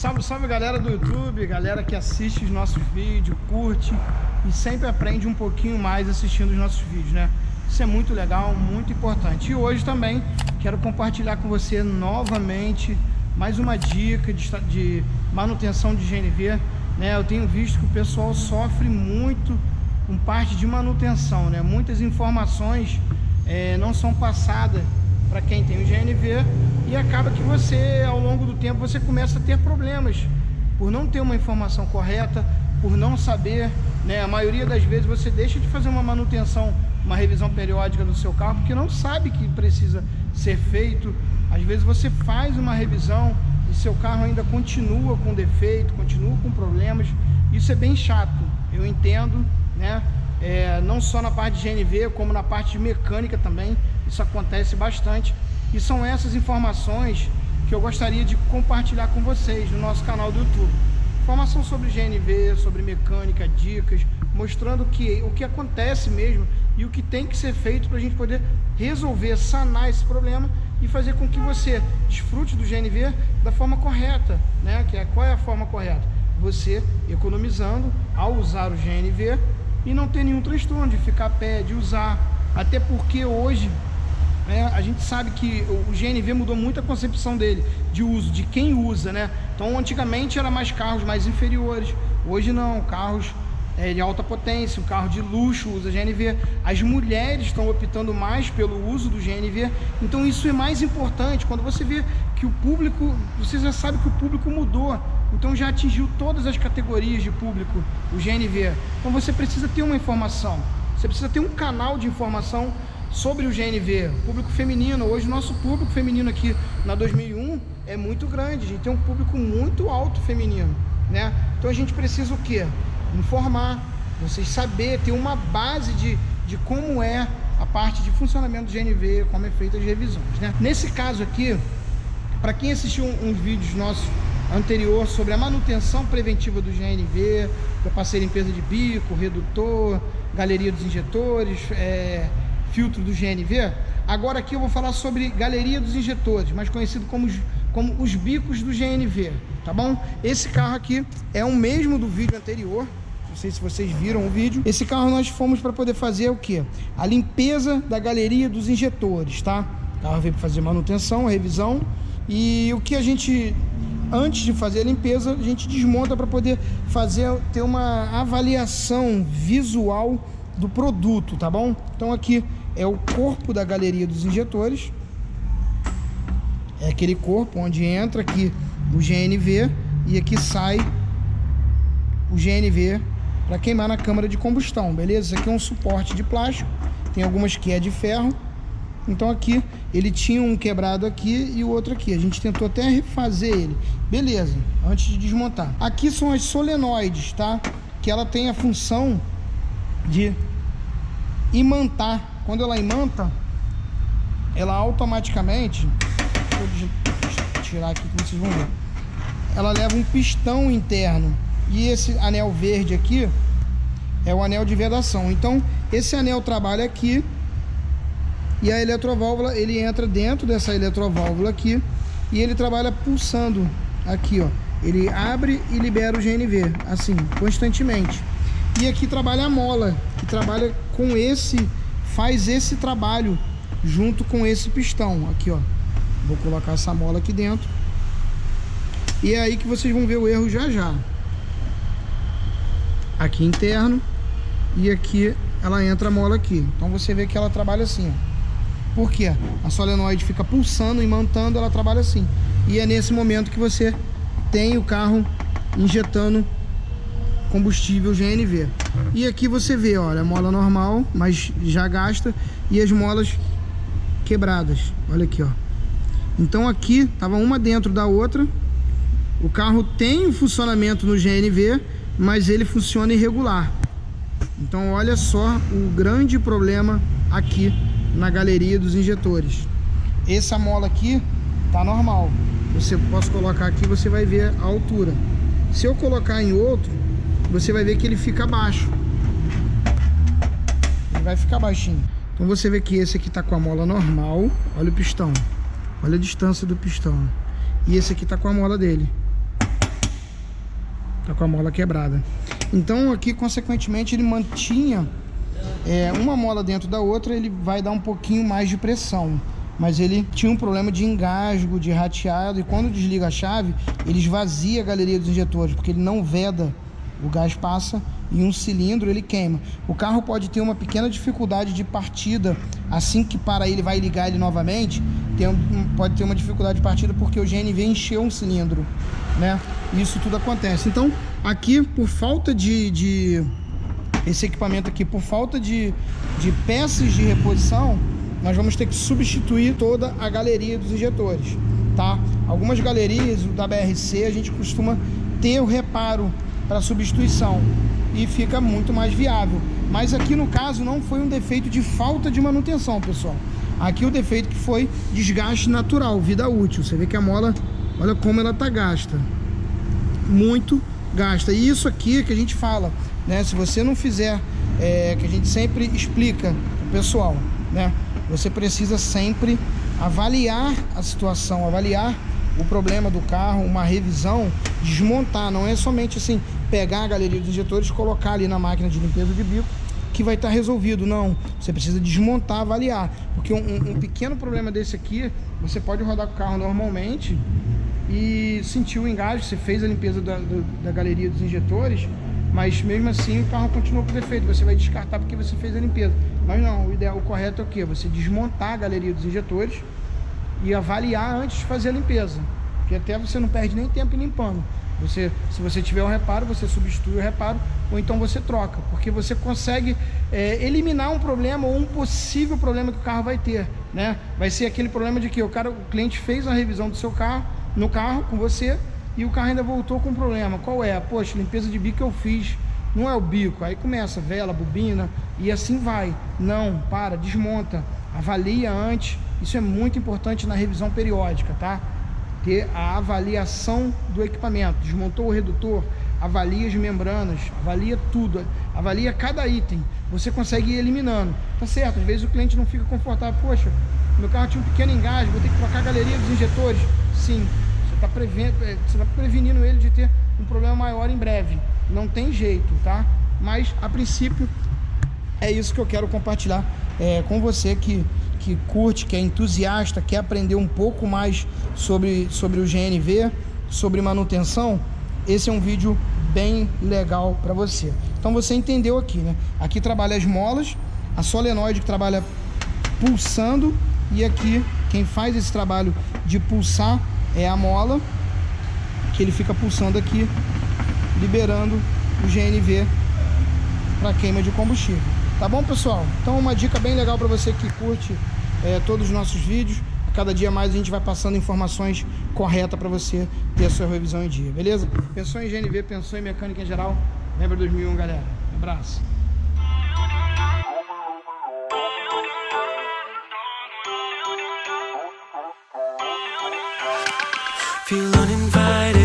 Salve, salve galera do YouTube, galera que assiste os nossos vídeos, curte e sempre aprende um pouquinho mais assistindo os nossos vídeos, né? Isso é muito legal, muito importante. E hoje também quero compartilhar com você novamente mais uma dica de manutenção de GNV, né? Eu tenho visto que o pessoal sofre muito com parte de manutenção, né? Muitas informações não são passadas para quem tem o GNV e acaba que você, ao longo do tempo, você começa a ter problemas por não ter uma informação correta, por não saber, né? A maioria das vezes você deixa de fazer uma manutenção, uma revisão periódica do seu carro porque não sabe que precisa ser feito. Às vezes você faz uma revisão e seu carro ainda continua com defeito, continua com problemas. Isso é bem chato, eu entendo, né? Não só na parte de GNV, como na parte de mecânica também, isso acontece bastante. E são essas informações que eu gostaria de compartilhar com vocês no nosso canal do YouTube. Informação sobre GNV, sobre mecânica, dicas, mostrando o que acontece mesmo e o que tem que ser feito para a gente poder resolver, sanar esse problema e fazer com que você desfrute do GNV da forma correta, né? Qual é a forma correta? Você economizando ao usar o GNV e não ter nenhum transtorno de ficar a pé, de usar. Até porque hoje a gente sabe que o GNV mudou muito a concepção dele, de uso, de quem usa, né? Então antigamente era mais carros mais inferiores, hoje não, carros de alta potência, um carro de luxo usa GNV. As mulheres estão optando mais pelo uso do GNV, então isso é mais importante. Quando você vê que o público, você já sabe que o público mudou, então já atingiu todas as categorias de público o GNV. Então você precisa ter uma informação, você precisa ter um canal de informação sobre o GNV. Público feminino, hoje o nosso público feminino aqui na 2001 é muito grande, a gente tem um público muito alto feminino, né? Então a gente precisa o quê? Informar, vocês saber, ter uma base de como é a parte de funcionamento do GNV, como é feita as revisões, né? Nesse caso aqui, para quem assistiu uns vídeos nossos anterior sobre a manutenção preventiva do GNV, eu passei limpeza de bico, redutor, galeria dos injetores, filtro do GNV. Agora aqui eu vou falar sobre galeria dos injetores, mais conhecido como os bicos do GNV, tá bom? Esse carro aqui é o mesmo do vídeo anterior, não sei se vocês viram o vídeo. Esse carro nós fomos para poder fazer o que? A limpeza da galeria dos injetores, tá? O carro veio para fazer manutenção, revisão, e o que a gente, antes de fazer a limpeza, a gente desmonta para poder ter uma avaliação visual do produto, tá bom? Então aqui é o corpo da galeria dos injetores, é aquele corpo onde entra aqui o GNV e aqui sai o GNV para queimar na câmara de combustão, beleza? Isso aqui é um suporte de plástico, tem algumas que é de ferro. Então aqui ele tinha um quebrado aqui e o outro aqui, a gente tentou até refazer ele, beleza, antes de desmontar. Aqui são as solenoides, tá? Que ela tem a função de imantar. Quando ela imanta, ela automaticamente, deixa eu tirar aqui que vocês vão ver, ela leva um pistão interno, e esse anel verde aqui é o anel de vedação. Então esse anel trabalha aqui e a eletroválvula, ele entra dentro dessa eletroválvula aqui e ele trabalha pulsando aqui, ó. Ele abre e libera o GNV assim, constantemente. E aqui trabalha a mola, que trabalha com faz esse trabalho junto com esse pistão aqui, ó. Vou colocar essa mola aqui dentro e é aí que vocês vão ver o erro já já. Aqui interno e aqui ela entra a mola aqui. Então você vê que ela trabalha assim, ó. Por quê? A solenoide fica pulsando, imantando, ela trabalha assim. E é nesse momento que você tem o carro injetando combustível GNV. E aqui você vê, olha, a mola normal, mas já gasta, e as molas quebradas. Olha aqui, ó. Então aqui tava uma dentro da outra. O carro tem um funcionamento no GNV, mas ele funciona irregular. Então olha só o grande problema aqui na galeria dos injetores. Essa mola aqui tá normal. Você posso colocar aqui, você vai ver a altura. Se eu colocar em outro, você vai ver que ele fica baixo. Ele vai ficar baixinho. Então você vê que esse aqui tá com a mola normal. Olha o pistão. Olha a distância do pistão. E esse aqui tá com a mola dele. Tá com a mola quebrada. Então aqui, consequentemente, ele mantinha uma mola dentro da outra, ele vai dar um pouquinho mais de pressão. Mas ele tinha um problema de engasgo, de rateado, e quando desliga a chave, ele esvazia a galeria dos injetores, porque ele não veda, o gás passa e um cilindro ele queima. O carro pode ter uma pequena dificuldade de partida, assim que para ele vai ligar ele novamente, pode ter uma dificuldade de partida porque o GNV encheu um cilindro, né? Isso tudo acontece. Então, aqui, por falta esse equipamento aqui, por falta de peças de reposição, nós vamos ter que substituir toda a galeria dos injetores, tá? Algumas galerias da BRC a gente costuma ter o reparo para substituição e fica muito mais viável. Mas aqui no caso não foi um defeito de falta de manutenção, pessoal. Aqui o defeito que foi desgaste natural, vida útil. Você vê que a mola, olha como ela tá gasta, muito gasta. E isso aqui que a gente fala, né? Se você não fizer, que a gente sempre explica pro pessoal, né? Você precisa sempre avaliar a situação, avaliar o problema do carro, uma revisão, desmontar. Não é somente assim, pegar a galeria dos injetores e colocar ali na máquina de limpeza de bico que vai estar resolvido. Não, você precisa desmontar, avaliar. Porque um pequeno problema desse aqui, você pode rodar com o carro normalmente e sentir o engasgo, você fez a limpeza da galeria dos injetores, mas mesmo assim o carro continua com defeito, você vai descartar porque você fez a limpeza. Mas não, o correto é o quê? Você desmontar a galeria dos injetores e avaliar antes de fazer a limpeza, porque até você não perde nem tempo limpando. Se você tiver um reparo, você substitui o reparo, ou então você troca, porque você consegue eliminar um problema ou um possível problema que o carro vai ter, né? Vai ser aquele problema de que o cliente fez a revisão do seu carro, no carro com você, e o carro ainda voltou com um problema. Qual é? Poxa, limpeza de bico que eu fiz, não é o bico. Aí começa vela, bobina e assim vai. Não, para, desmonta, avalia antes. Isso é muito importante na revisão periódica, tá? Ter a avaliação do equipamento. Desmontou o redutor, avalia as membranas, avalia tudo, avalia cada item. Você consegue ir eliminando, tá certo? Às vezes o cliente não fica confortável. Poxa, meu carro tinha um pequeno engasgo, vou ter que trocar a galeria dos injetores. Sim, você está prevenindo ele de ter um problema maior em breve. Não tem jeito, tá? Mas a princípio é isso que eu quero compartilhar com você que curte, que é entusiasta, quer aprender um pouco mais sobre o GNV, sobre manutenção. Esse é um vídeo bem legal para você. Então você entendeu aqui, né? Aqui trabalha as molas, a solenoide que trabalha pulsando, e aqui quem faz esse trabalho de pulsar é a mola, que ele fica pulsando aqui, liberando o GNV para queima de combustível. Tá bom, pessoal? Então uma dica bem legal para você que curte todos os nossos vídeos. A cada dia mais a gente vai passando informações corretas para você ter a sua revisão em dia, beleza? Pensou em GNV, pensou em mecânica em geral? Lembra 2001, galera. Um abraço. Feel uninvited.